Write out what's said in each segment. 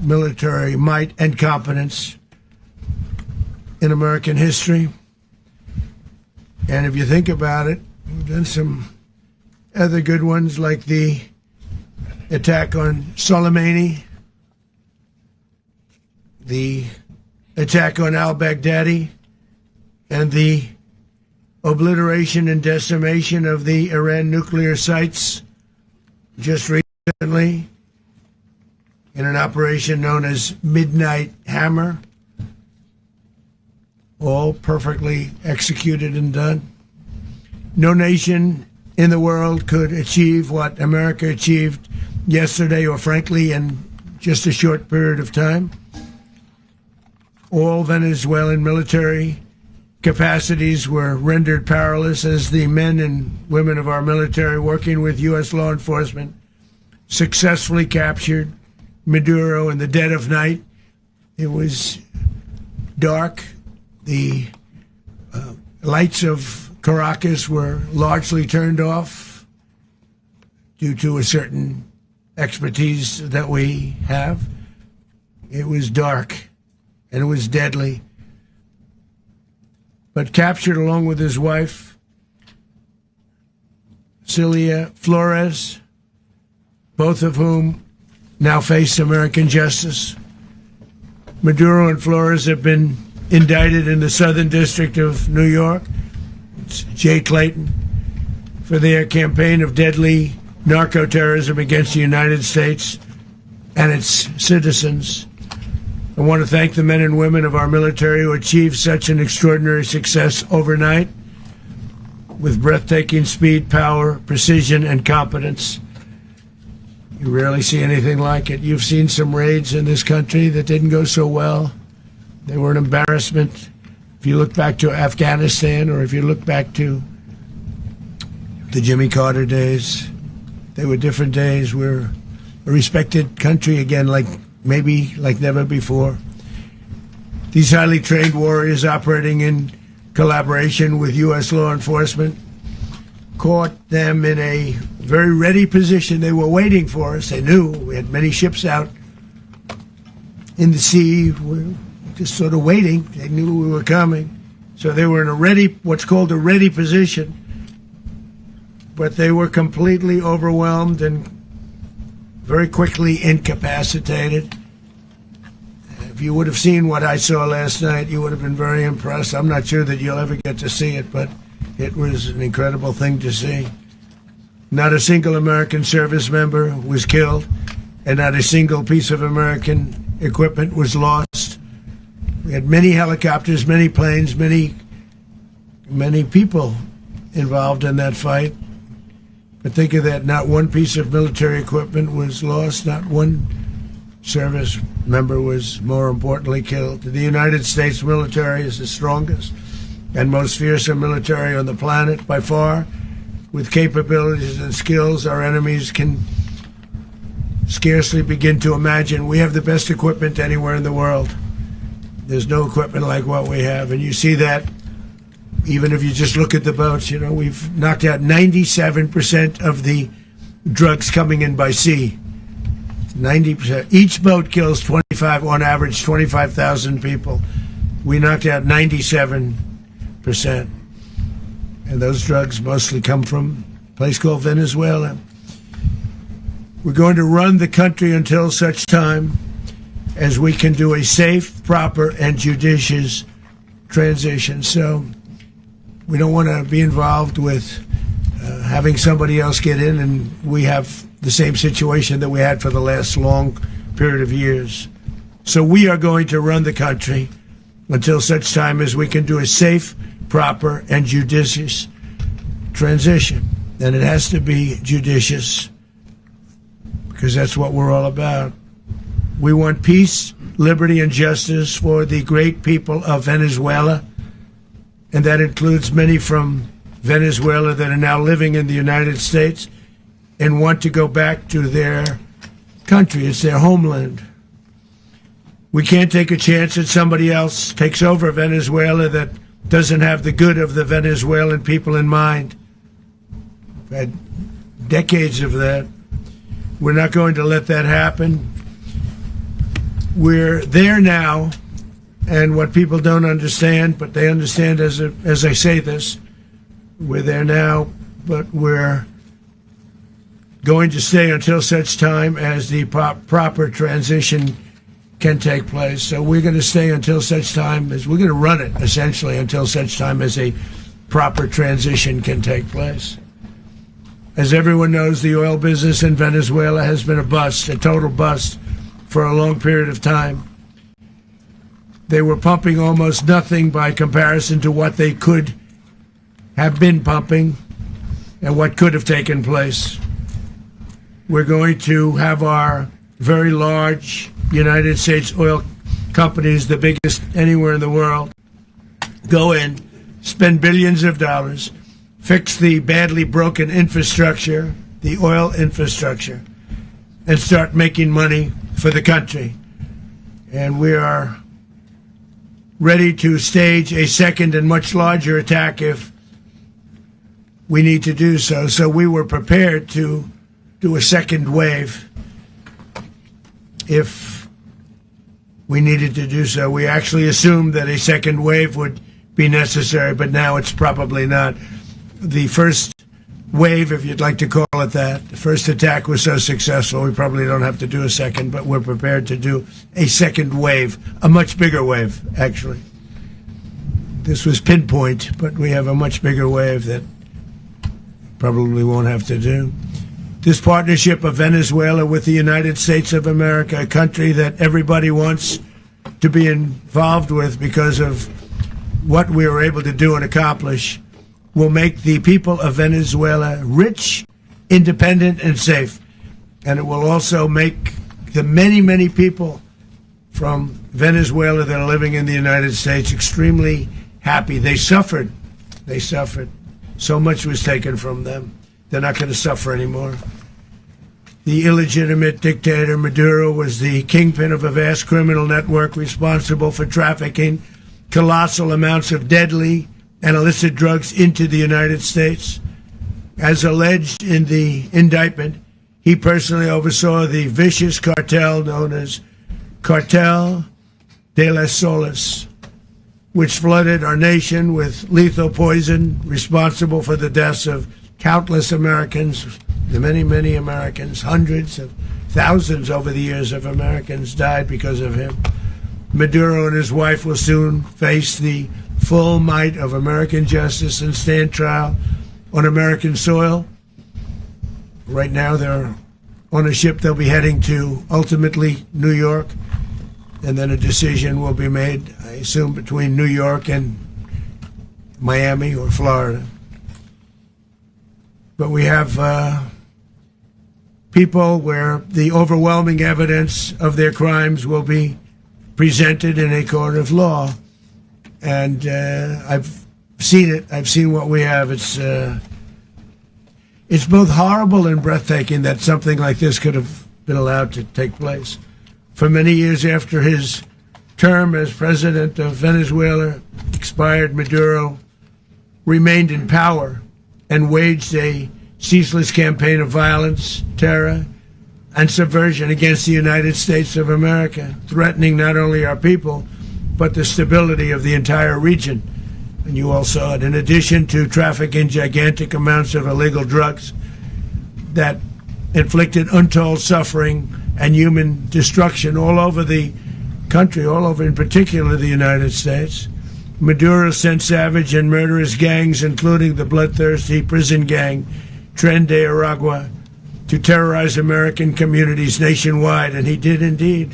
military might and competence in American history. And if you think about it, we've done some other good ones like the attack on Soleimani, the attack on al-Baghdadi, and the obliteration and decimation of the Iran nuclear sites just recently in an operation known as Midnight Hammer. All perfectly executed and done. No nation in the world could achieve what America achieved yesterday, or frankly, in just a short period of time. All Venezuelan military capacities were rendered powerless as the men and women of our military, working with U.S. law enforcement, successfully captured Maduro in the dead of night. It was dark. The lights of Caracas were largely turned off due to a certain expertise that we have. It was dark and it was deadly. But captured along with his wife, Celia Flores, both of whom now face American justice. Maduro and Flores have been indicted in the Southern District of New York. It's Jay Clayton, for their campaign of deadly narco-terrorism against the United States and its citizens. I want to thank the men and women of our military who achieved such an extraordinary success overnight with breathtaking speed, power, precision, and competence. You rarely see anything like it. You've seen some raids in this country that didn't go so well. They were an embarrassment. If you look back to Afghanistan, or if you look back to the Jimmy Carter days, they were different days. We're a respected country again, like never before. These highly trained warriors operating in collaboration with U.S. law enforcement caught them in a very ready position. They were waiting for us. They knew we had many ships out in the sea. We're just sort of waiting. They knew we were coming. So they were in what's called a ready position. But they were completely overwhelmed and very quickly incapacitated. If you would have seen what I saw last night, you would have been very impressed. I'm not sure that you'll ever get to see it, but it was an incredible thing to see. Not a single American service member was killed, and not a single piece of American equipment was lost. We had many helicopters, many planes, many people involved in that fight. But think of that, not one piece of military equipment was lost, not one service member was, more importantly, killed. The United States military is the strongest and most fearsome military on the planet by far, with capabilities and skills our enemies can scarcely begin to imagine. We have the best equipment anywhere in the world. There's no equipment like what we have, and you see that even if you just look at the boats. You know, we've knocked out 97% of the drugs coming in by sea. 90%. Each boat kills on average, 25,000 people. We knocked out 97%. And those drugs mostly come from a place called Venezuela. We're going to run the country until such time as we can do a safe, proper, and judicious transition. So we don't want to be involved with having somebody else get in, and we have the same situation that we had for the last long period of years. So we are going to run the country until such time as we can do a safe, proper, and judicious transition. And it has to be judicious, because that's what we're all about. We want peace, liberty, and justice for the great people of Venezuela, and that includes many from Venezuela that are now living in the United States and want to go back to their country. It's their homeland. We can't take a chance that somebody else takes over Venezuela that doesn't have the good of the Venezuelan people in mind. We've had decades of that. We're not going to let that happen. We're there now, and what people don't understand, but they understand as I say this, we're there now, but we're going to stay until such time as the proper transition can take place. So we're going to stay until such time as we're going to run it, essentially, until such time as a proper transition can take place. As everyone knows, the oil business in Venezuela has been a bust, a total bust, for a long period of time. They were pumping almost nothing by comparison to what they could have been pumping and what could have taken place. We're going to have our very large United States oil companies, the biggest anywhere in the world, go in, spend billions of dollars, fix the badly broken infrastructure, the oil infrastructure, and start making money for the country. And we are ready to stage a second and much larger attack if we need to do so. So we were prepared to do a second wave if we needed to do so. We actually assumed that a second wave would be necessary, but now it's probably not. The first wave, if you'd like to call it that, the first attack was so successful, we probably don't have to do a second, but we're prepared to do a second wave, a much bigger wave, actually. This was pinpoint, but we have a much bigger wave that probably won't have to do. This partnership of Venezuela with the United States of America, a country that everybody wants to be involved with because of what we were able to do and accomplish, will make the people of Venezuela rich, independent, and safe. And it will also make the many, many people from Venezuela that are living in the United States extremely happy. They suffered. They suffered. So much was taken from them. They're not going to suffer anymore. The illegitimate dictator Maduro was the kingpin of a vast criminal network responsible for trafficking colossal amounts of deadly and illicit drugs into the United States. As alleged in the indictment, he personally oversaw the vicious cartel known as Cartel de las Solas, which flooded our nation with lethal poison, responsible for the deaths of countless Americans, the many, many Americans. Hundreds of thousands over the years of Americans died because of him. Maduro and his wife will soon face the full might of American justice and stand trial on American soil. Right now they're on a ship. They'll be heading to, ultimately, New York, and then a decision will be made, I assume, between New York and Miami or Florida. But we have people where the overwhelming evidence of their crimes will be presented in a court of law. And I've seen it. I've seen what we have. It's both horrible and breathtaking that something like this could have been allowed to take place. For many years after his term as president of Venezuela expired, Maduro remained in power and waged a ceaseless campaign of violence, terror, and subversion against the United States of America, threatening not only our people, but the stability of the entire region. And you all saw it. In addition to trafficking gigantic amounts of illegal drugs that inflicted untold suffering and human destruction all over the country, all over, in particular, the United States, Maduro sent savage and murderous gangs, including the bloodthirsty prison gang Tren de Aragua, to terrorize American communities nationwide. And he did indeed.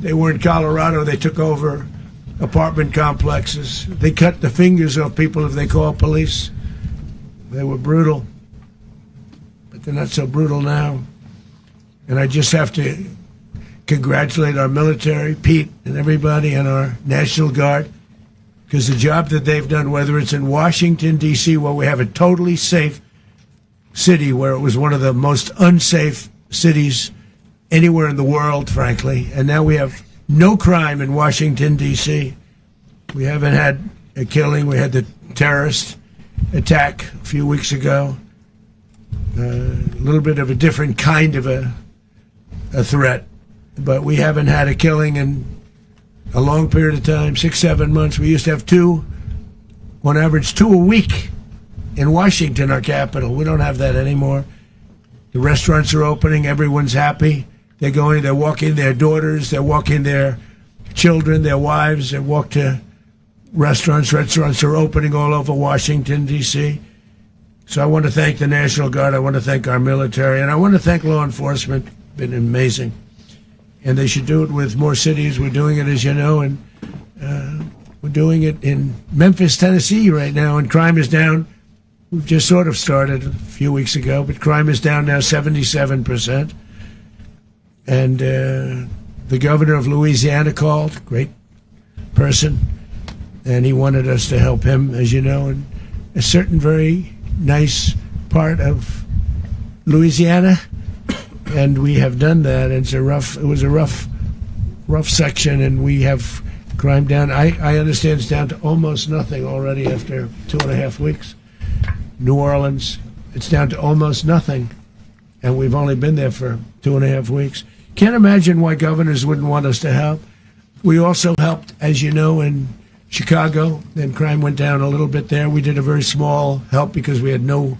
They were in Colorado. They took over apartment complexes. They cut the fingers off people if they call police. They were brutal. But they're not so brutal now. And I just have to congratulate our military, Pete and everybody, and our National Guard, because the job that they've done, whether it's in Washington, D.C., where we have a totally safe city, where it was one of the most unsafe cities anywhere in the world, frankly, and now we have no crime in Washington, D.C. We haven't had a killing. We had the terrorist attack a few weeks ago. A little bit of a different kind of a threat. but we haven't had a killing in a long period of time, 6-7 months. We used to have two, on average, 2 a week in Washington, our capital. We don't have that anymore. The restaurants are opening. Everyone's happy. They're walking their daughters. They're walking their children, their wives. They walk to restaurants. Restaurants are opening all over Washington, D.C. So I want to thank the National Guard. I want to thank our military. And I want to thank law enforcement. Been amazing. And they should do it with more cities. We're doing it, as you know, and we're doing it in Memphis, Tennessee right now, and crime is down. We've just sort of started a few weeks ago, but crime is down now 77%. And the governor of Louisiana called, great person, and he wanted us to help him, as you know, in a certain very nice part of Louisiana. And we have done that. It was a rough section, and we have crime down. I understand it's down to almost nothing already after 2.5 weeks. New Orleans, it's down to almost nothing, and we've only been there for 2.5 weeks. Can't imagine why governors wouldn't want us to help. We also helped, as you know, in Chicago, and crime went down a little bit there. We did a very small help because we had no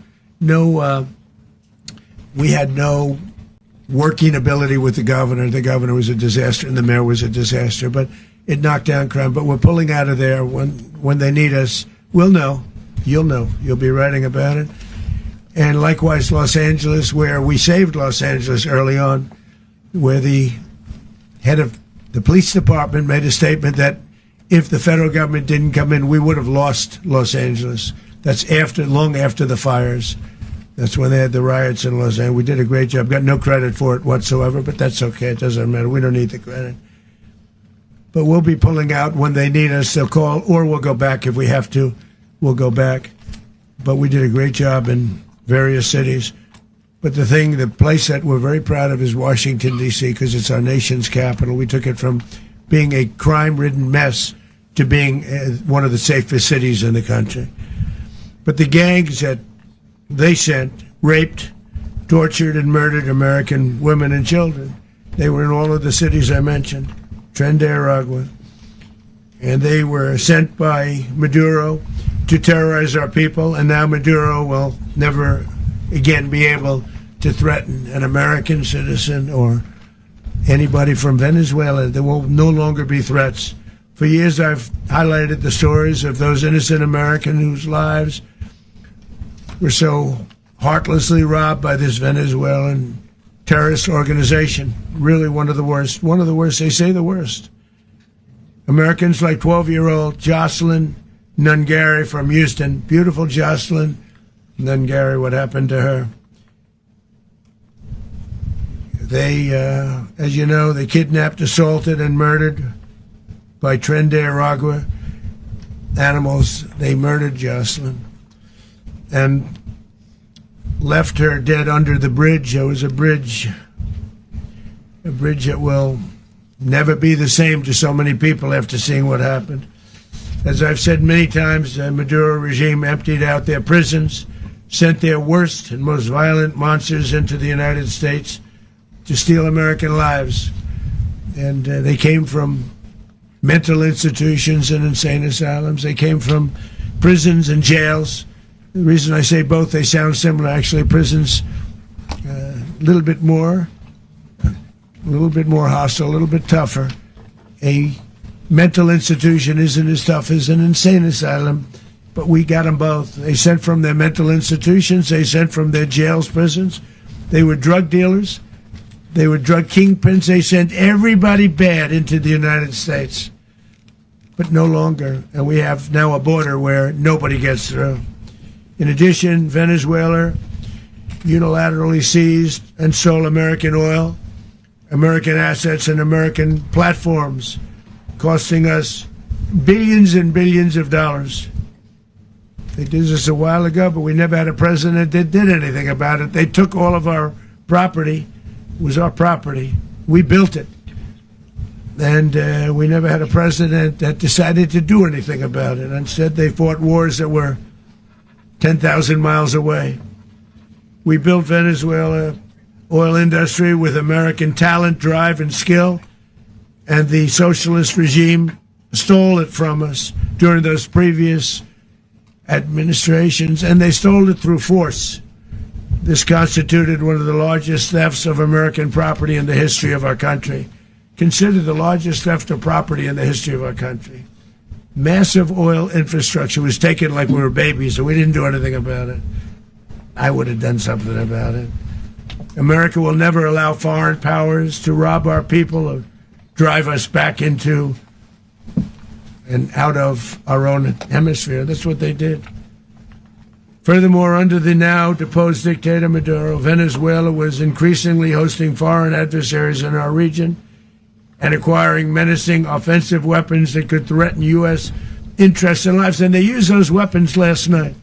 working ability with the governor. The governor was a disaster, and the mayor was a disaster, but it knocked down crime. But we're pulling out of there when they need us. We'll know. You'll know. You'll be writing about it. And likewise, Los Angeles, where we saved Los Angeles early on, where the head of the police department made a statement that if the federal government didn't come in, we would have lost Los Angeles. That's long after the fires. That's when they had the riots in Los Angeles. We did a great job. Got no credit for it whatsoever, but that's okay. It doesn't matter. We don't need the credit. But we'll be pulling out when they need us. They'll call, or we'll go back if we have to. We'll go back. But we did a great job in various cities. But the place that we're very proud of is Washington, D.C., because it's our nation's capital. We took it from being a crime-ridden mess to being one of the safest cities in the country. But the gangs that they sent raped, tortured, and murdered American women and children. They were in all of the cities I mentioned, Tren de Aragua. And they were sent by Maduro to terrorize our people, and now Maduro will never again be able to threaten an American citizen or anybody from Venezuela. There will no longer be threats. For years I've highlighted the stories of those innocent Americans whose lives were so heartlessly robbed by this Venezuelan terrorist organization. Really one of the worst. They say the worst. Americans like 12-year-old Jocelyn Nungary from Houston. Beautiful Jocelyn Nungary. What happened to her? They, as you know, they kidnapped, assaulted, and murdered by Tren de Aragua animals. They murdered Jocelyn and left her dead under the bridge. There was a bridge that will never be the same to so many people after seeing what happened. As I've said many times, the Maduro regime emptied out their prisons, sent their worst and most violent monsters into the United States to steal American lives. And they came from mental institutions and insane asylums. They came from prisons and jails. The reason I say both, they sound similar. Actually, prisons a little bit more hostile, a little bit tougher. A mental institution isn't as tough as an insane asylum, but we got them both. They sent from their mental institutions. They sent from their jails, prisons. They were drug dealers. They were drug kingpins. They sent everybody bad into the United States, but no longer. And we have now a border where nobody gets through. In addition, Venezuela unilaterally seized and sold American oil, American assets, and American platforms, costing us billions and billions of dollars. They did this a while ago, but we never had a president that did anything about it. They took all of our property. It was our property. We built it. And we never had a president that decided to do anything about it. Instead, they fought wars that were 10,000 miles away. We built Venezuela oil industry with American talent, drive, and skill, and the socialist regime stole it from us during those previous administrations, and they stole it through force. This constituted one of the largest thefts of American property in the history of our country. Considered the largest theft of property in the history of our country. Massive oil infrastructure was taken like we were babies, and we didn't do anything about it. I would have done something about it. America will never allow foreign powers to rob our people or drive us back into and out of our own hemisphere. That's what they did. Furthermore, under the now deposed dictator Maduro, Venezuela was increasingly hosting foreign adversaries in our region and acquiring menacing offensive weapons that could threaten U.S. interests and lives. And they used those weapons last night.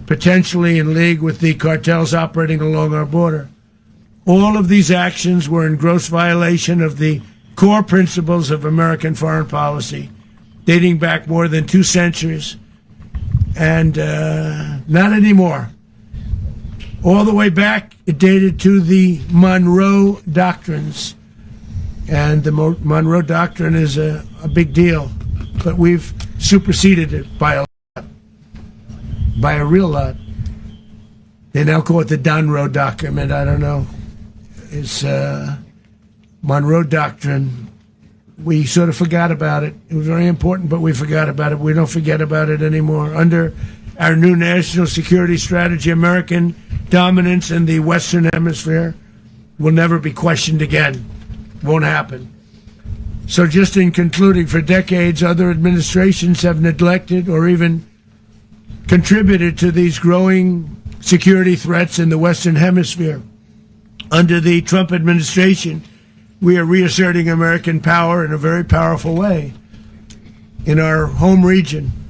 Potentially in league with the cartels operating along our border. All of these actions were in gross violation of the core principles of American foreign policy, dating back more than 2 centuries. And not anymore. All the way back, it dated to the Monroe Doctrines. And the Monroe Doctrine is a big deal. But we've superseded it by a lot. By a real lot. They now call it the Donroe Document. I don't know. It's Monroe Doctrine. We sort of forgot about it. It was very important, but we forgot about it. We don't forget about it anymore. Under our new national security strategy, American dominance in the Western Hemisphere will never be questioned again. Won't happen. So just in concluding, for decades, other administrations have neglected or even contributed to these growing security threats in the Western Hemisphere. Under the Trump administration, we are reasserting American power in a very powerful way in our home region.